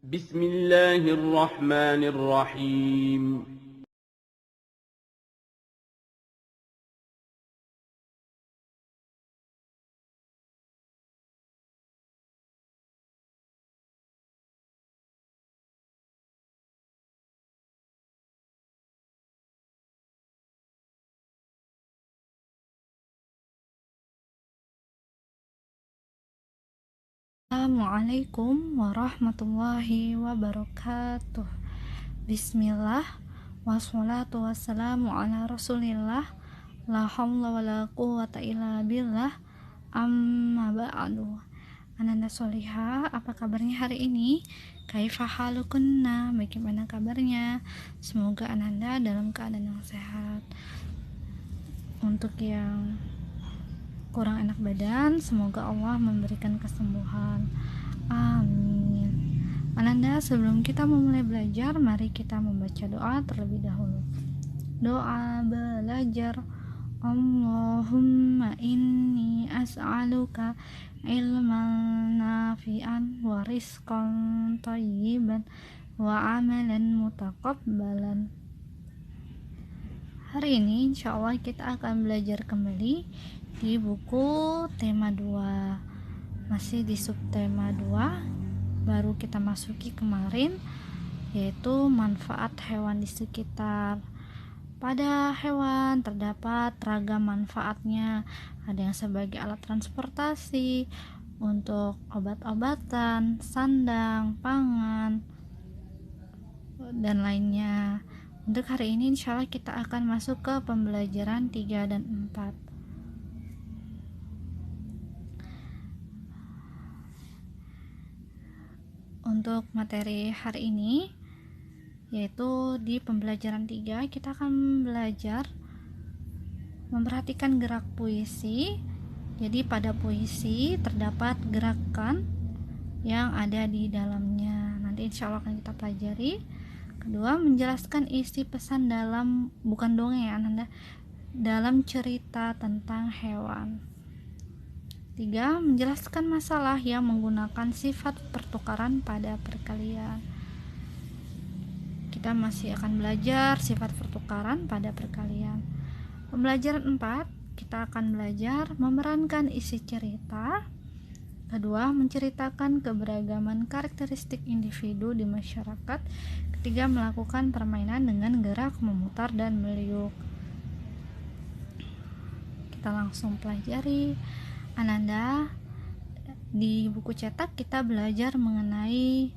بسم الله الرحمن الرحيم. Assalamualaikum warahmatullahi wabarakatuh. Bismillah, wassalatu wassalamu ala rasulillah, la hawla wa la quwata illa billah, amma ba'du. Ananda Soliha, apa kabarnya hari ini? Kaifa halukunna, bagaimana kabarnya? Semoga Ananda dalam keadaan yang sehat. Untuk yang kurang enak badan, semoga Allah memberikan kesembuhan. Amin. Ananda, sebelum kita memulai belajar, mari kita membaca doa terlebih dahulu. Doa belajar. Allahumma inni as'aluka ilman nafi'an wa rizqan thayyiban wa amalan mutaqabbalan. Hari ini insya Allah kita akan belajar kembali di buku tema 2, masih di subtema 2, baru kita masuki kemarin, yaitu manfaat hewan di sekitar. Pada hewan terdapat ragam manfaatnya, ada yang sebagai alat transportasi, untuk obat-obatan, sandang, pangan, dan lainnya. Untuk hari ini insya Allah kita akan masuk ke pembelajaran 3 dan 4. Untuk materi hari ini, yaitu di pembelajaran 3, kita akan belajar memperhatikan gerak puisi. Jadi pada puisi terdapat gerakan yang ada di dalamnya. Nanti insya Allah akan kita pelajari. Kedua, menjelaskan isi pesan dalam, bukan dongeng ya Ananda, dalam cerita tentang hewan. 3. Menjelaskan masalah yang menggunakan sifat pertukaran pada perkalian. Kita masih akan belajar sifat pertukaran pada perkalian. Pembelajaran 4, kita akan belajar memerankan isi cerita. Kedua, menceritakan keberagaman karakteristik individu di masyarakat. Ketiga, melakukan permainan dengan gerak memutar dan meliuk. Kita langsung pelajari. Ananda, di buku cetak kita belajar mengenai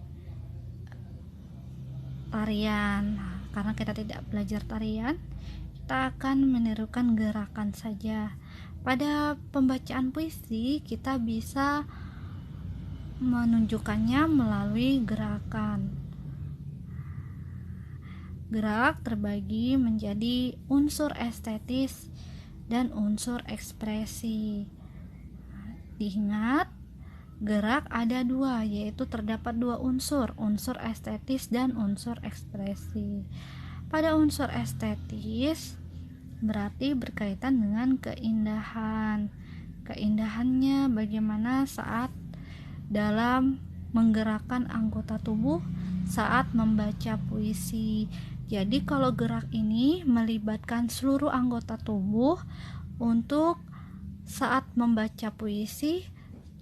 tarian. Karena kita tidak belajar tarian, kita akan menirukan gerakan saja. Pada pembacaan puisi, kita bisa menunjukkannya melalui gerakan. Gerak terbagi menjadi unsur estetis dan unsur ekspresi. Diingat, gerak ada 2, yaitu terdapat 2 unsur estetis dan unsur ekspresi. Pada unsur estetis berarti berkaitan dengan keindahan. Keindahannya bagaimana saat dalam menggerakkan anggota tubuh saat membaca puisi. Jadi kalau gerak ini melibatkan seluruh anggota tubuh, untuk saat membaca puisi,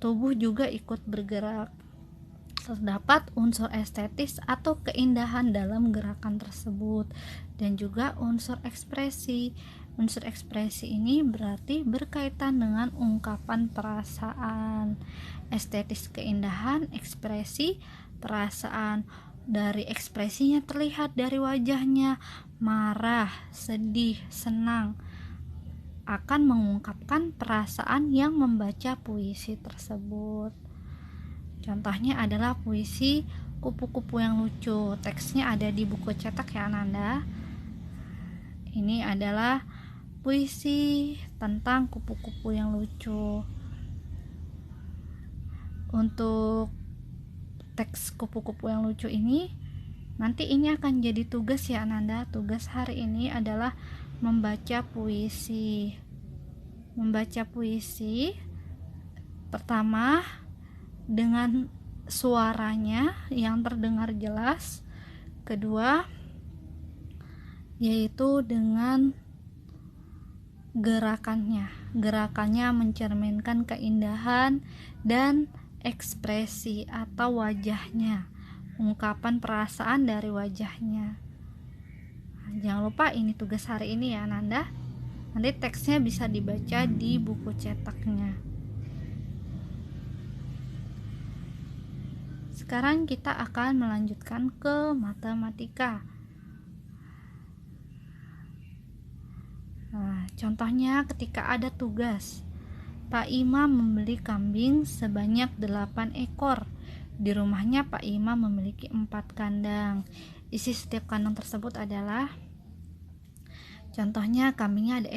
tubuh juga ikut bergerak. Terdapat unsur estetis atau keindahan dalam gerakan tersebut, dan juga unsur ekspresi. Unsur ekspresi ini berarti berkaitan dengan ungkapan perasaan. Estetis keindahan, ekspresi perasaan. Dari ekspresinya terlihat dari wajahnya, marah, sedih, senang, akan mengungkapkan perasaan yang membaca puisi tersebut. Contohnya adalah puisi Kupu-kupu yang lucu. Teksnya ada di buku cetak ya Ananda. Ini adalah puisi tentang kupu-kupu yang lucu. Untuk teks kupu-kupu yang lucu ini, nanti ini akan jadi tugas ya Ananda. Tugas hari ini adalah membaca puisi. Membaca puisi pertama dengan suaranya yang terdengar jelas. Kedua, yaitu dengan gerakannya mencerminkan keindahan dan ekspresi atau wajahnya, ungkapan perasaan dari wajahnya. Jangan lupa ini tugas hari ini ya Ananda. Nanti teksnya bisa dibaca di buku cetaknya. Sekarang kita akan melanjutkan ke matematika. Nah, contohnya ketika ada tugas, Pak Imam membeli kambing sebanyak 8 ekor. Di rumahnya Pak Imam memiliki 4 kandang. Isi setiap kandang tersebut adalah, contohnya kambingnya ada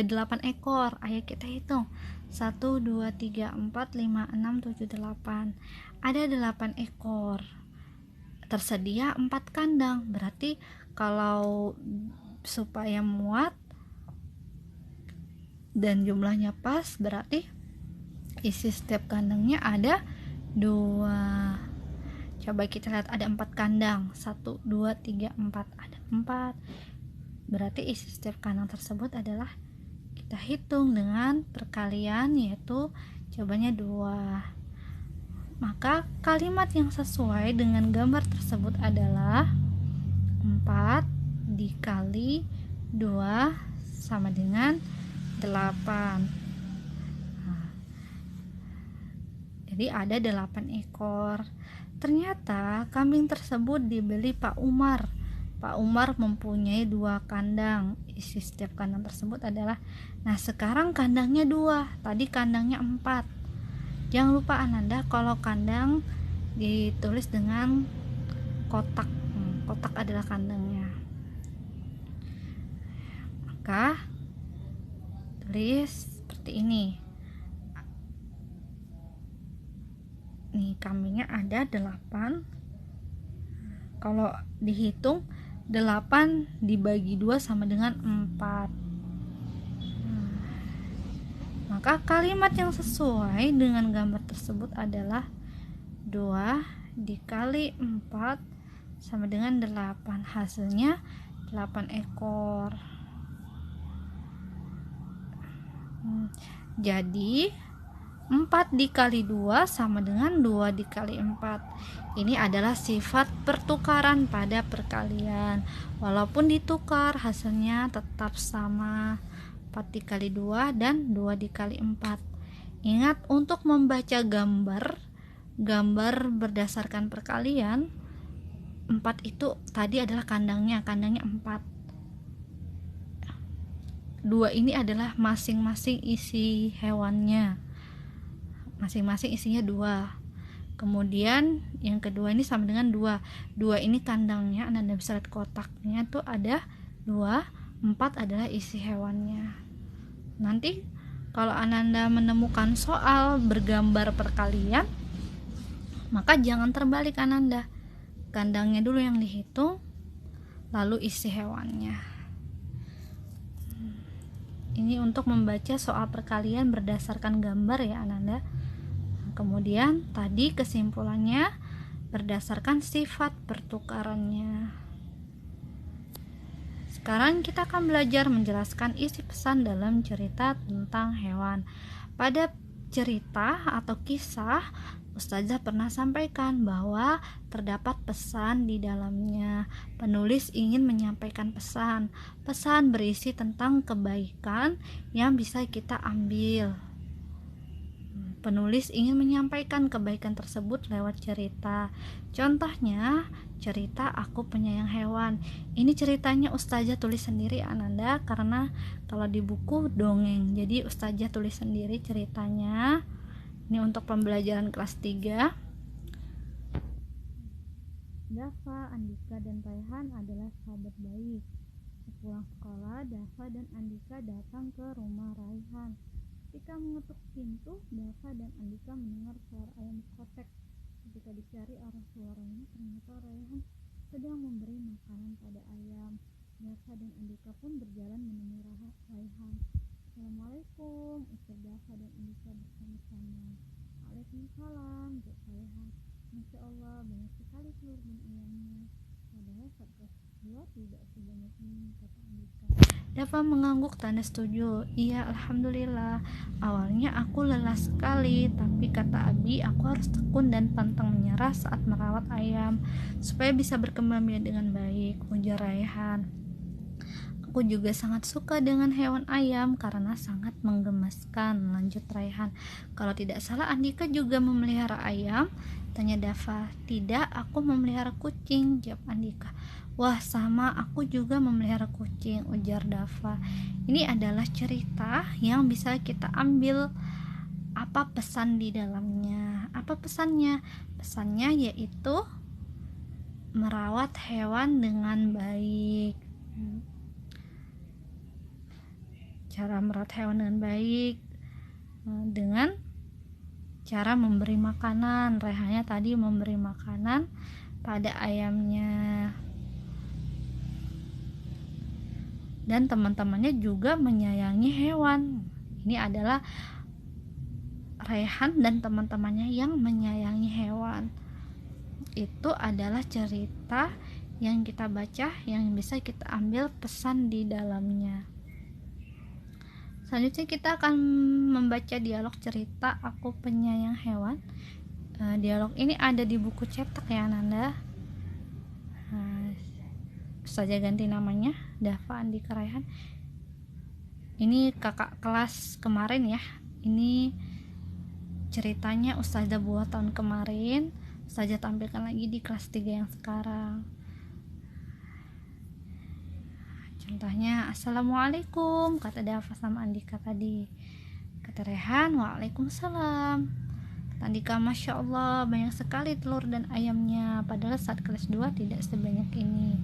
8 ekor. Ayo kita hitung. 1, 2, 3, 4, 5, 6, 7, 8. Ada 8 ekor. Tersedia 4 kandang. Berarti kalau supaya muat dan jumlahnya pas, berarti isi setiap kandangnya ada 2. Coba kita lihat, ada 4 kandang. 1, 2, 3, 4. Ada 4. Berarti isi setiap kandang tersebut adalah, kita hitung dengan perkalian, yaitu jawabannya 2. Maka kalimat yang sesuai dengan gambar tersebut adalah 4 dikali 2 sama dengan 8. Jadi ada 8 ekor. Ternyata kambing tersebut dibeli Pak Umar. Pak Umar mempunyai 2 kandang. Isi setiap kandang tersebut adalah, nah sekarang kandangnya 2, tadi kandangnya 4. Jangan lupa Ananda, kalau kandang ditulis dengan kotak. Kotak adalah kandangnya. Maka tulis seperti ini. Nih, kambingnya ada 8. Kalau dihitung 8 dibagi 2 sama dengan 4. Maka kalimat yang sesuai dengan gambar tersebut adalah 2 dikali 4 sama dengan 8. Hasilnya 8 ekor. Jadi 4 dikali 2 sama dengan 2 dikali 4. Ini adalah sifat pertukaran pada perkalian. Walaupun ditukar, hasilnya tetap sama, 4 dikali 2 dan 2 dikali 4. Ingat, untuk membaca gambar berdasarkan perkalian, 4 itu tadi adalah kandangnya 4. 2 ini adalah masing-masing isi hewannya. Masing-masing isinya 2. Kemudian yang kedua ini sama dengan 2. 2 ini kandangnya, Anda bisa lihat kotaknya tuh ada 2. 4 adalah isi hewannya. Nanti kalau Ananda menemukan soal bergambar perkalian, maka jangan terbalik Ananda. Kandangnya dulu yang dihitung, lalu isi hewannya. Ini untuk membaca soal perkalian berdasarkan gambar ya Ananda. Kemudian tadi kesimpulannya berdasarkan sifat pertukarannya. Sekarang kita akan belajar menjelaskan isi pesan dalam cerita tentang hewan. Pada cerita atau kisah, Ustazah pernah sampaikan bahwa terdapat pesan di dalamnya. Penulis ingin menyampaikan pesan. Pesan berisi tentang kebaikan yang bisa kita ambil. Penulis ingin menyampaikan kebaikan tersebut lewat cerita. Contohnya, cerita Aku Penyayang Hewan. Ini ceritanya Ustazah tulis sendiri Ananda, karena kalau di buku dongeng. Jadi Ustazah tulis sendiri ceritanya. Ini untuk pembelajaran kelas 3. Dava, Andika, dan Raihan adalah sahabat baik. Sepulang sekolah, Dava dan Andika datang ke rumah Raihan. Ketika mengetuk pintu, Dava dan Andika mendengar suara ayam kotek. Ketika dicari arah suaranya, ternyata Raihan sedang memberi makanan pada ayam. Dava dan Andika pun berjalan menemui Raihan. Assalamualaikum, ucap Dava dan Andika bersama-sama. Waalaikumsalam. Jawab Raihan. Masya Allah, banyak sekali telur dan ayamnya. Padahal saat kelas 2 tidak sebanyak ini, kata Andika. Dafa mengangguk tanda setuju. Iya, alhamdulillah. Awalnya aku lelah sekali, tapi kata Abi, aku harus tekun dan pantang menyerah saat merawat ayam supaya bisa berkembang biak dengan baik, ujar Raihan. Aku juga sangat suka dengan hewan ayam karena sangat menggemaskan, lanjut Raihan. Kalau tidak salah Andika juga memelihara ayam, tanya Dafa. Tidak, aku memelihara kucing, jawab Andika. Wah, sama, aku juga memelihara kucing, ujar Dafa. Ini adalah cerita yang bisa kita ambil apa pesan di dalamnya. Apa pesannya? Pesannya yaitu merawat hewan dengan baik. Cara merawat hewan dengan baik dengan cara memberi makanan. Raihannya tadi memberi makanan pada ayamnya, dan teman-temannya juga menyayangi hewan. Ini adalah Raihan dan teman-temannya yang menyayangi hewan. Itu adalah cerita yang kita baca yang bisa kita ambil pesan di dalamnya. Selanjutnya kita akan membaca dialog cerita Aku Penyayang Hewan. Dialog ini ada di buku cetak ya Nanda. Saja ganti namanya, Dafa Andika Raihan. Ini kakak kelas kemarin ya. Ini ceritanya Ustazah buat tahun kemarin, Ustazah tampilkan lagi di kelas 3 yang sekarang. Contohnya, Assalamualaikum, kata Dafa sama Andika tadi. Kata Raihan, Waalaikumsalam. Kata Andika, Masya Allah, banyak sekali telur dan ayamnya, padahal saat kelas 2 tidak sebanyak ini.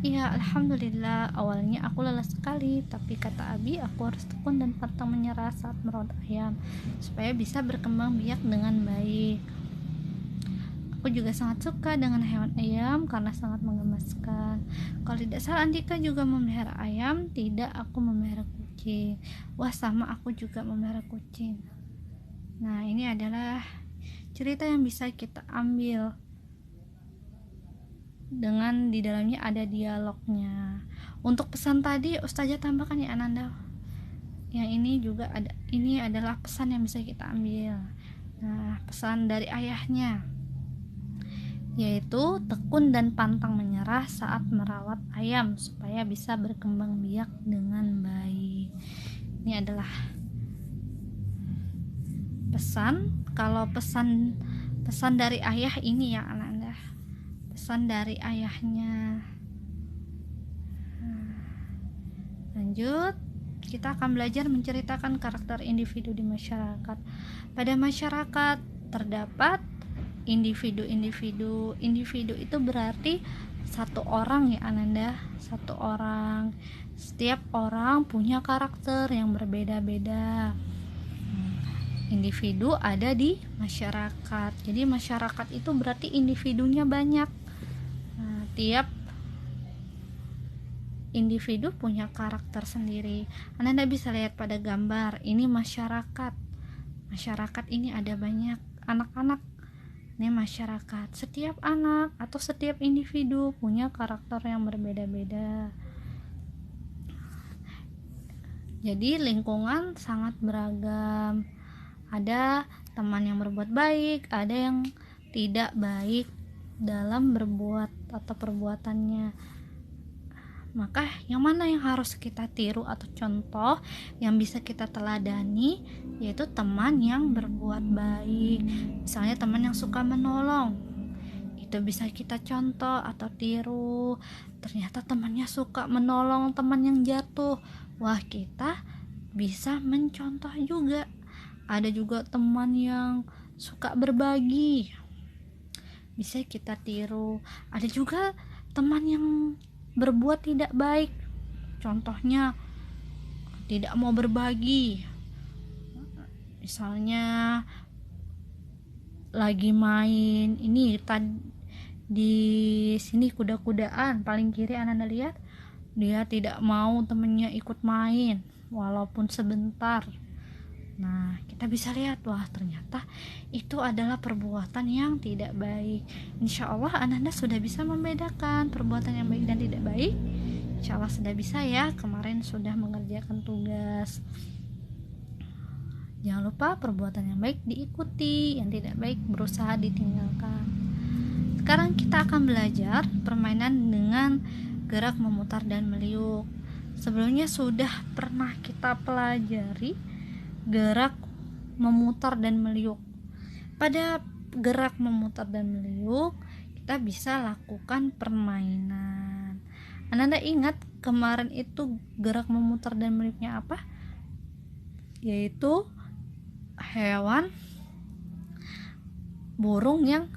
Iya, alhamdulillah, awalnya aku lelah sekali, tapi kata Abi, aku harus tekun dan pantang menyerah saat merawat ayam, supaya bisa berkembang biak dengan baik. Aku juga sangat suka dengan hewan ayam karena sangat menggemaskan. Kalau tidak salah Andika juga memelihara ayam. Tidak, aku memelihara kucing. Wah, sama, aku juga memelihara kucing. Nah, ini adalah cerita yang bisa kita ambil dengan di dalamnya ada dialognya. Untuk pesan tadi Ustazah tambahkan ya Ananda. Yang ini juga ada, ini adalah pesan yang bisa kita ambil. Nah, pesan dari ayahnya yaitu tekun dan pantang menyerah saat merawat ayam supaya bisa berkembang biak dengan baik. Ini adalah pesan. Kalau pesan dari ayah ini ya anak-anak, pesan dari ayahnya. Lanjut, kita akan belajar menceritakan karakter individu di masyarakat. Pada masyarakat terdapat individu itu berarti satu orang ya Ananda, satu orang. Setiap orang punya karakter yang berbeda-beda. Individu ada di masyarakat, jadi masyarakat itu berarti individunya banyak. Nah, tiap individu punya karakter sendiri. Ananda bisa lihat pada gambar ini masyarakat ini ada banyak anak-anak. Ini masyarakat, setiap anak atau setiap individu punya karakter yang berbeda-beda. Jadi lingkungan sangat beragam. Ada teman yang berbuat baik, ada yang tidak baik dalam berbuat atau perbuatannya. Maka yang mana yang harus kita tiru atau contoh yang bisa kita teladani, yaitu teman yang berbuat baik. Misalnya teman yang suka menolong, itu bisa kita contoh atau tiru. Ternyata temannya suka menolong teman yang jatuh, wah kita bisa mencontoh juga. Ada juga teman yang suka berbagi, bisa kita tiru. Ada juga teman yang berbuat tidak baik, contohnya tidak mau berbagi. Misalnya lagi main ini di sini kuda-kudaan paling kiri Ananda lihat, dia tidak mau temennya ikut main walaupun sebentar. Nah, kita bisa lihat, wah ternyata itu adalah perbuatan yang tidak baik. Insya Allah Anda sudah bisa membedakan perbuatan yang baik dan tidak baik. Insya Allah sudah bisa ya, kemarin sudah mengerjakan tugas. Jangan lupa perbuatan yang baik diikuti, yang tidak baik berusaha ditinggalkan. Sekarang kita akan belajar permainan dengan gerak memutar dan meliuk. Sebelumnya sudah pernah kita pelajari gerak memutar dan meliuk. Pada gerak memutar dan meliuk, kita bisa lakukan permainan. Anda ingat kemarin itu gerak memutar dan meliuknya apa? Yaitu hewan burung yang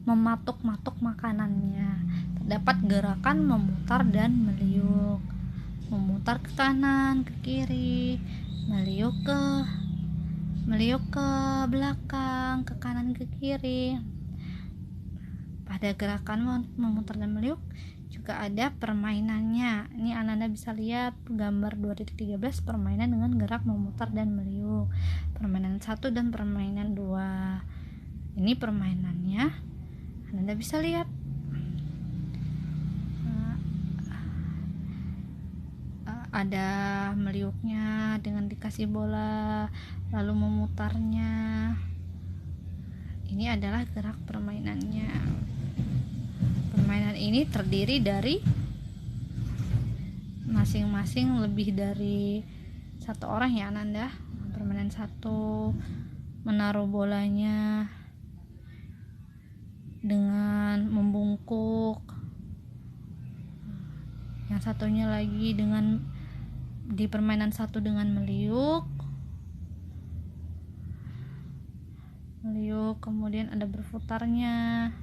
mematuk-matuk makanannya. Terdapat gerakan memutar dan meliuk. Memutar ke kanan, ke kiri, meliuk ke belakang, ke kanan, ke kiri. Pada gerakan memutar dan meliuk juga ada permainannya. Ini Anda bisa lihat gambar 2.13 permainan dengan gerak memutar dan meliuk. Permainan 1 dan permainan 2. Ini permainannya. Anda bisa lihat. Ada meliuknya dengan dikasih bola, lalu memutarnya. Ini adalah gerak permainannya. Permainan ini terdiri dari masing-masing lebih dari satu orang ya Ananda. Permainan 1 menaruh bolanya dengan membungkuk. Yang satunya lagi di permainan 1 dengan meliuk, kemudian ada berputarnya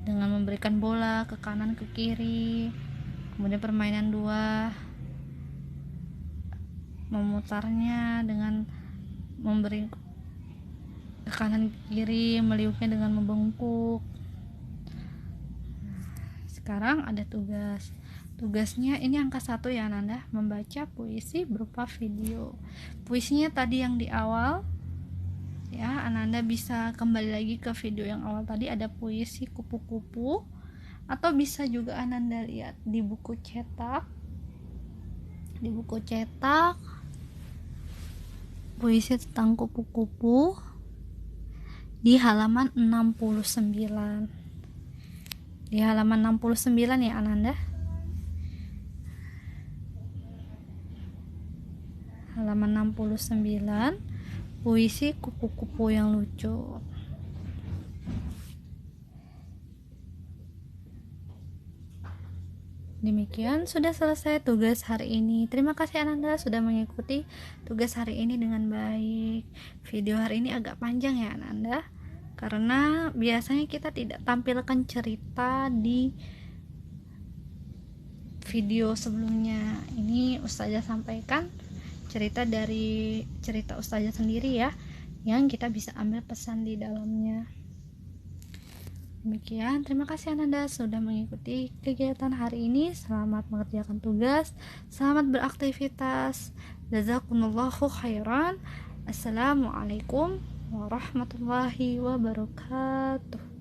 dengan memberikan bola ke kanan ke kiri. Kemudian permainan 2 memutarnya dengan memberi ke kanan ke kiri, meliuknya dengan membungkuk. Sekarang ada tugasnya ini angka 1 ya Ananda, membaca puisi berupa video. Puisinya tadi yang di awal ya, Ananda bisa kembali lagi ke video yang awal tadi, ada puisi kupu-kupu, atau bisa juga Ananda lihat di buku cetak. Puisi tentang kupu-kupu di halaman 69. Di halaman 69 ya Ananda. Halaman 69, puisi kupu-kupu yang lucu. Demikian sudah selesai tugas hari ini. Terima kasih Ananda sudah mengikuti tugas hari ini dengan baik. Video hari ini agak panjang ya Ananda, karena biasanya kita tidak tampilkan cerita di video sebelumnya. Ini Ustazah sampaikan cerita dari cerita Ustazah sendiri ya, yang kita bisa ambil pesan di dalamnya. Demikian, terima kasih Ananda sudah mengikuti kegiatan hari ini. Selamat mengerjakan tugas, selamat beraktivitas. Jazakumullahu khairan. Assalamualaikum warahmatullahi wabarakatuh.